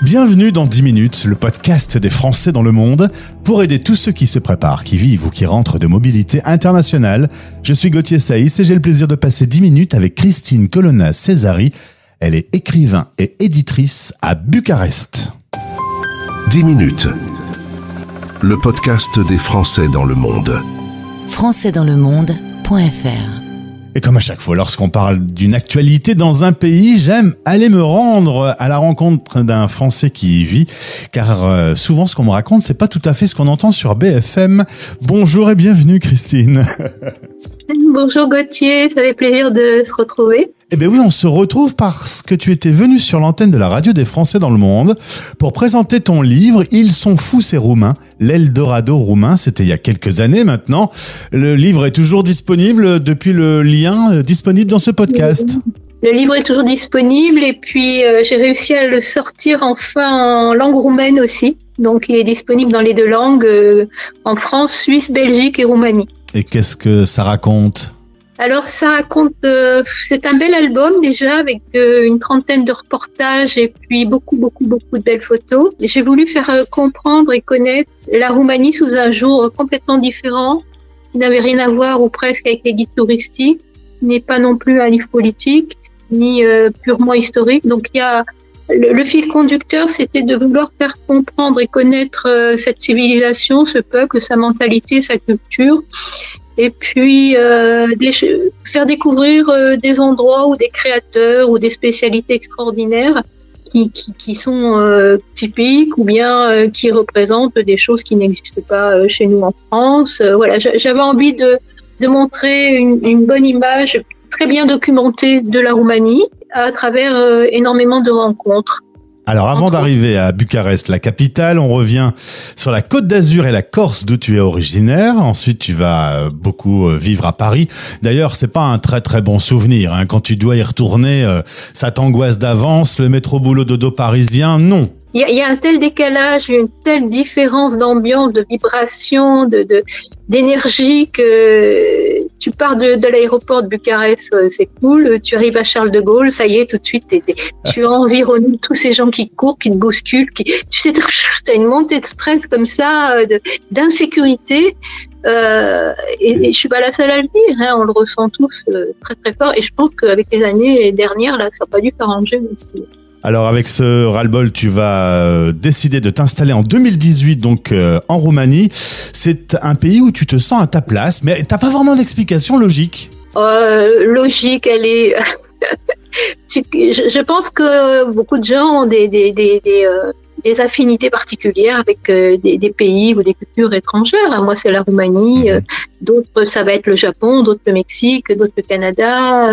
Bienvenue dans 10 minutes, le podcast des Français dans le monde, pour aider tous ceux qui se préparent, qui vivent ou qui rentrent de mobilité internationale. Je suis Gauthier Saïs et j'ai le plaisir de passer 10 minutes avec Christine Colonna-Cesari. Elle est écrivain et éditrice à Bucarest. 10 minutes, le podcast des Français dans le monde. françaisdanslemonde.fr. Et comme à chaque fois, lorsqu'on parle d'une actualité dans un pays, j'aime aller me rendre à la rencontre d'un Français qui y vit, car souvent ce qu'on me raconte, c'est pas tout à fait ce qu'on entend sur BFM. Bonjour et bienvenue Christine. Bonjour Gauthier, ça fait plaisir de se retrouver. Eh bien oui, on se retrouve parce que tu étais venu sur l'antenne de la radio des Français dans le monde pour présenter ton livre « Ils sont fous ces Roumains », l'Eldorado roumain. C'était il y a quelques années maintenant. Le livre est toujours disponible depuis le lien disponible dans ce podcast. Le livre est toujours disponible et puis j'ai réussi à le sortir enfin en langue roumaine aussi. Donc il est disponible dans les deux langues, en France, Suisse, Belgique et Roumanie. Et qu'est-ce que ça raconte ? Alors ça raconte, c'est un bel album déjà avec une trentaine de reportages et puis beaucoup de belles photos. J'ai voulu faire comprendre et connaître la Roumanie sous un jour complètement différent, qui n'avait rien à voir ou presque avec les guides touristiques, qui n'est pas non plus un livre politique, ni purement historique. Donc il y a le fil conducteur, c'était de vouloir faire comprendre et connaître cette civilisation, ce peuple, sa mentalité, sa culture. Et puis faire découvrir des endroits ou des créateurs ou des spécialités extraordinaires qui sont typiques ou bien qui représentent des choses qui n'existent pas chez nous en France. Voilà, j'avais envie de montrer une bonne image très bien documentée de la Roumanie à travers énormément de rencontres. Alors avant d'arriver à Bucarest, la capitale, on revient sur la Côte d'Azur et la Corse d'où tu es originaire. Ensuite, tu vas beaucoup vivre à Paris. D'ailleurs, c'est pas un très très bon souvenir, hein. Quand tu dois y retourner, ça t'angoisse d'avance. Le métro boulot dodo parisien, non. Il y a un tel décalage, une telle différence d'ambiance, de vibration, d'énergie que tu pars de l'aéroport de Bucarest, c'est cool. Tu arrives à Charles de Gaulle, ça y est, tout de suite, tu es environné de tous ces gens qui courent, qui te bousculent, tu sais, t'as une montée de stress comme ça, d'insécurité. Et je suis pas la seule à le dire, hein, on le ressent tous très très fort. Et je pense qu'avec les années dernières, là, ça n'a pas dû s'arranger non plus. Alors avec ce ras-le-bol, tu vas décider de t'installer en 2018 donc en Roumanie. C'est un pays où tu te sens à ta place, mais t'as pas vraiment d'explication logique. Logique, elle est. Je pense que beaucoup de gens ont des affinités particulières avec des pays ou des cultures étrangères. Moi, c'est la Roumanie. D'autres, ça va être le Japon, d'autres le Mexique, d'autres le Canada,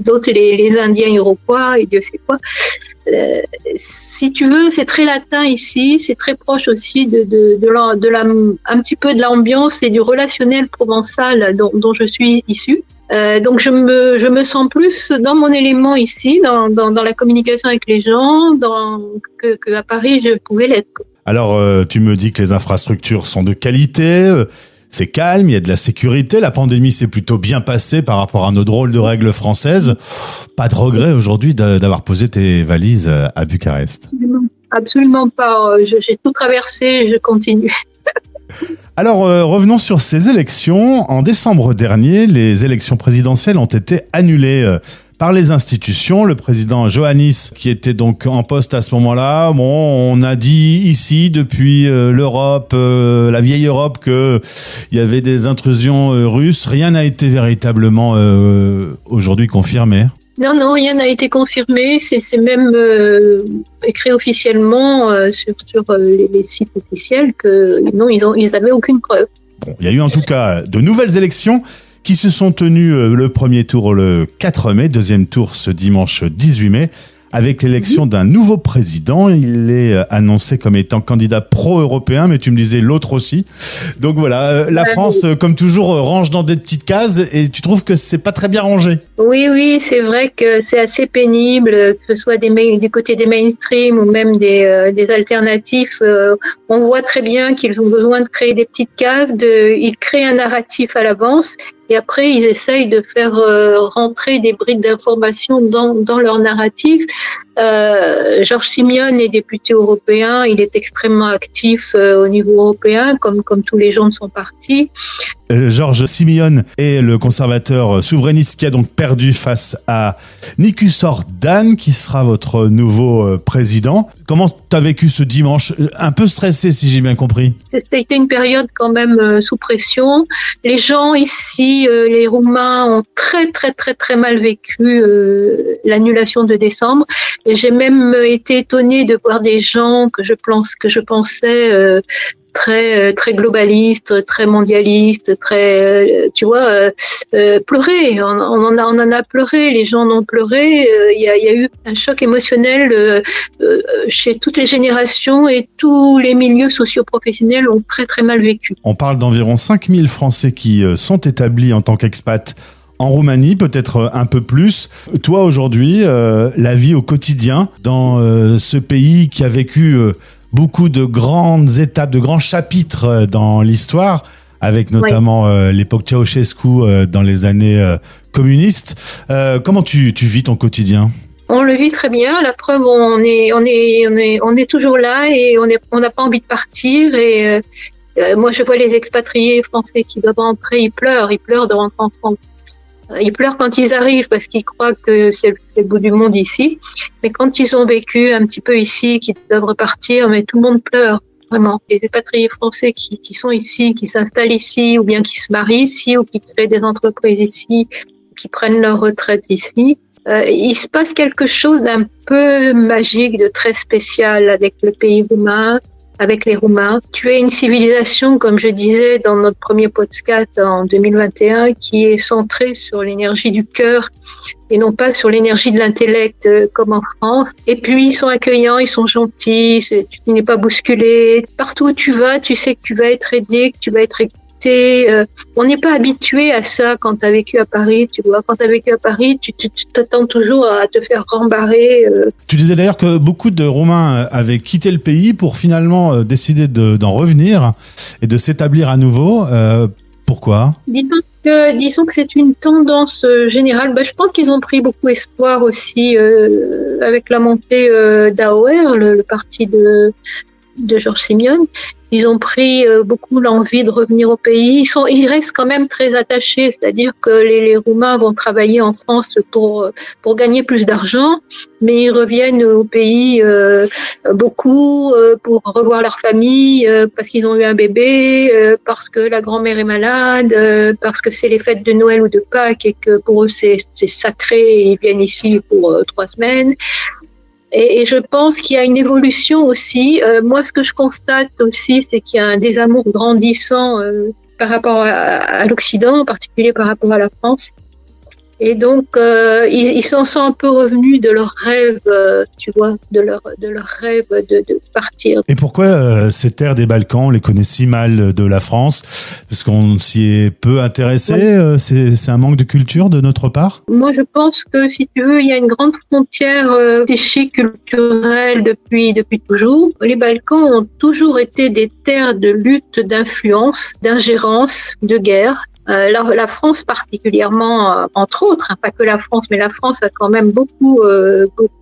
d'autres les Indiens iroquois et Dieu sait quoi. Si tu veux, c'est très latin ici, c'est très proche aussi un petit peu de l'ambiance et du relationnel provençal dont je suis issue. Donc je me sens plus dans mon élément ici, dans la communication avec les gens, que à Paris je pouvais l'être. Alors tu me dis que les infrastructures sont de qualité. C'est calme, il y a de la sécurité. La pandémie s'est plutôt bien passée par rapport à nos drôles de règles françaises. Pas de regret aujourd'hui d'avoir posé tes valises à Bucarest. Absolument pas. J'ai tout traversé, je continue. Alors, revenons sur ces élections. En décembre dernier, les élections présidentielles ont été annulées par les institutions. Le président Iohannis, qui était donc en poste à ce moment-là, on a dit ici, depuis l'Europe, la vieille Europe, que il y avait des intrusions russes. Rien n'a été véritablement aujourd'hui confirmé. Non, rien n'a été confirmé. C'est même écrit officiellement sur les sites officiels que non, ils avaient aucune preuve. Bon, il y a eu en tout cas de nouvelles élections qui se sont tenues le premier tour le 4 mai, deuxième tour ce dimanche 18 mai. avec l'élection d'un nouveau président. Il est annoncé comme étant candidat pro-européen, mais tu me disais l'autre aussi. Donc voilà, la France, comme toujours, range dans des petites cases et tu trouves que c'est pas très bien rangé. Oui, c'est vrai que c'est assez pénible, que ce soit du côté des mainstream ou même des alternatifs. On voit très bien qu'ils ont besoin de créer des petites cases, ils créent un narratif à l'avance. Et après, ils essayent de faire rentrer des brides d'informations dans leur narratif. Georges Simeone est député européen, il est extrêmement actif au niveau européen, comme tous les gens de son parti. Georges Simeone est le conservateur souverainiste qui a donc perdu face à Nicusor Dan, qui sera votre nouveau président. Comment tu as vécu ce dimanche? Un peu stressé, si j'ai bien compris. Ça a été une période quand même sous pression. Les gens ici, les Roumains, ont très mal vécu l'annulation de décembre. Et j'ai même été étonnée de voir des gens que je pensais très globalistes, très mondialistes, pleurer. On en a pleuré. Les gens en ont pleuré. Il y a eu un choc émotionnel chez toutes les générations et tous les milieux socio-professionnels ont très mal vécu. On parle d'environ 5000 Français qui sont établis en tant qu'expats en Roumanie, peut-être un peu plus. Toi, aujourd'hui, la vie au quotidien dans ce pays qui a vécu beaucoup de grandes étapes, de grands chapitres dans l'histoire, avec notamment l'époque Ceausescu dans les années communistes. Comment tu vis ton quotidien ? On le vit très bien. La preuve, on est toujours là et on n'a pas envie de partir. Et moi, je vois les expatriés français qui doivent rentrer, ils pleurent de rentrer en France. Ils pleurent quand ils arrivent parce qu'ils croient que c'est le bout du monde ici. Mais quand ils ont vécu un petit peu ici, qu'ils doivent repartir, mais tout le monde pleure, vraiment. Les expatriés français qui sont ici, qui s'installent ici, ou bien qui se marient ici, ou qui créent des entreprises ici, qui prennent leur retraite ici. Il se passe quelque chose d'un peu magique, de très spécial avec le pays roumain, avec les Roumains. Tu es une civilisation, comme je disais dans notre premier podcast en 2021, qui est centrée sur l'énergie du cœur et non pas sur l'énergie de l'intellect comme en France. Et puis, ils sont accueillants, ils sont gentils, tu n'es pas bousculé. Partout où tu vas, tu sais que tu vas être aidé, que tu vas être écouté. On n'est pas habitué à ça quand tu as vécu à Paris, tu vois. Quand tu as vécu à Paris, tu t'attends toujours à te faire rembarrer. Tu disais d'ailleurs que beaucoup de Roumains avaient quitté le pays pour finalement décider d'en revenir et de s'établir à nouveau. Pourquoi ? Disons que c'est une tendance générale. Je pense qu'ils ont pris beaucoup espoir aussi avec la montée d'AOR, le parti de Georges Simeone. Ils ont pris beaucoup l'envie de revenir au pays. Ils restent quand même très attachés, c'est-à-dire que les Roumains vont travailler en France pour gagner plus d'argent, mais ils reviennent au pays beaucoup pour revoir leur famille, parce qu'ils ont eu un bébé, parce que la grand-mère est malade, parce que c'est les fêtes de Noël ou de Pâques et que pour eux c'est sacré et ils viennent ici pour 3 semaines. Et je pense qu'il y a une évolution aussi. Moi, ce que je constate aussi, c'est qu'il y a un désamour grandissant par rapport à l'Occident, en particulier par rapport à la France. Et donc, ils s'en sont un peu revenus de leur rêve, tu vois, de leur rêve de partir. Et pourquoi ces terres des Balkans, on les connaît si mal de la France? Parce qu'on s'y est peu intéressé. Ouais. C'est un manque de culture de notre part? Moi, je pense que, si tu veux, il y a une grande frontière psychique, culturelle depuis toujours. Les Balkans ont toujours été des terres de lutte, d'influence, d'ingérence, de guerre. La France particulièrement, entre autres, pas que la France, mais la France a quand même beaucoup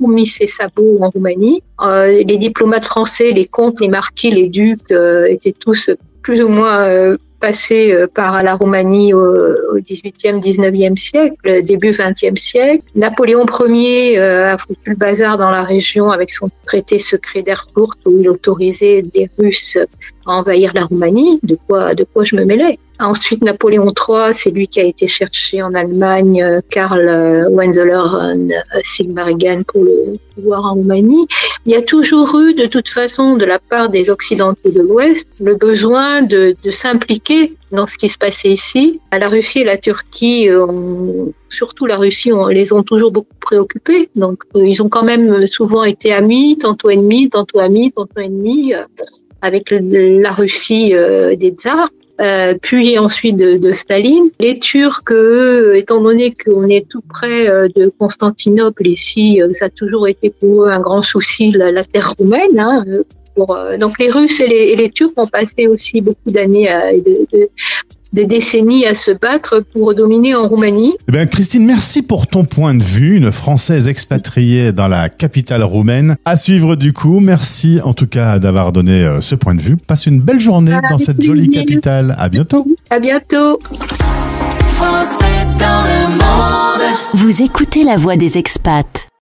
mis ses sabots en Roumanie. Les diplomates français, les comtes, les marquis, les ducs étaient tous plus ou moins passés par la Roumanie au XVIIIe, XIXe siècle, début XXe siècle. Napoléon Ier a foutu le bazar dans la région avec son traité secret d'Erfurt où il autorisait les Russes à envahir la Roumanie. De quoi je me mêlais. Ensuite, Napoléon III, c'est lui qui a été chercher en Allemagne Karl Hohenzollern-Sigmaringen pour le pouvoir en Roumanie. Il y a toujours eu, de toute façon, de la part des Occidentaux de l'Ouest, le besoin de s'impliquer dans ce qui se passait ici. La Russie et la Turquie, surtout la Russie, les ont toujours beaucoup préoccupés. Donc, ils ont quand même souvent été amis, tantôt ennemis, tantôt amis, tantôt ennemis, avec la Russie des tsars. Puis ensuite de Staline. Les Turcs, étant donné qu'on est tout près de Constantinople ici, ça a toujours été pour eux un grand souci, la terre roumaine. Donc les Russes et les Turcs ont passé aussi beaucoup d'années des décennies à se battre pour dominer en Roumanie. Eh bien, Christine, merci pour ton point de vue, une Française expatriée dans la capitale roumaine. À suivre du coup. Merci en tout cas d'avoir donné ce point de vue. Passe une belle journée dans cette jolie capitale. À bientôt. À bientôt. Français dans le monde. Vous écoutez La Voix des expats.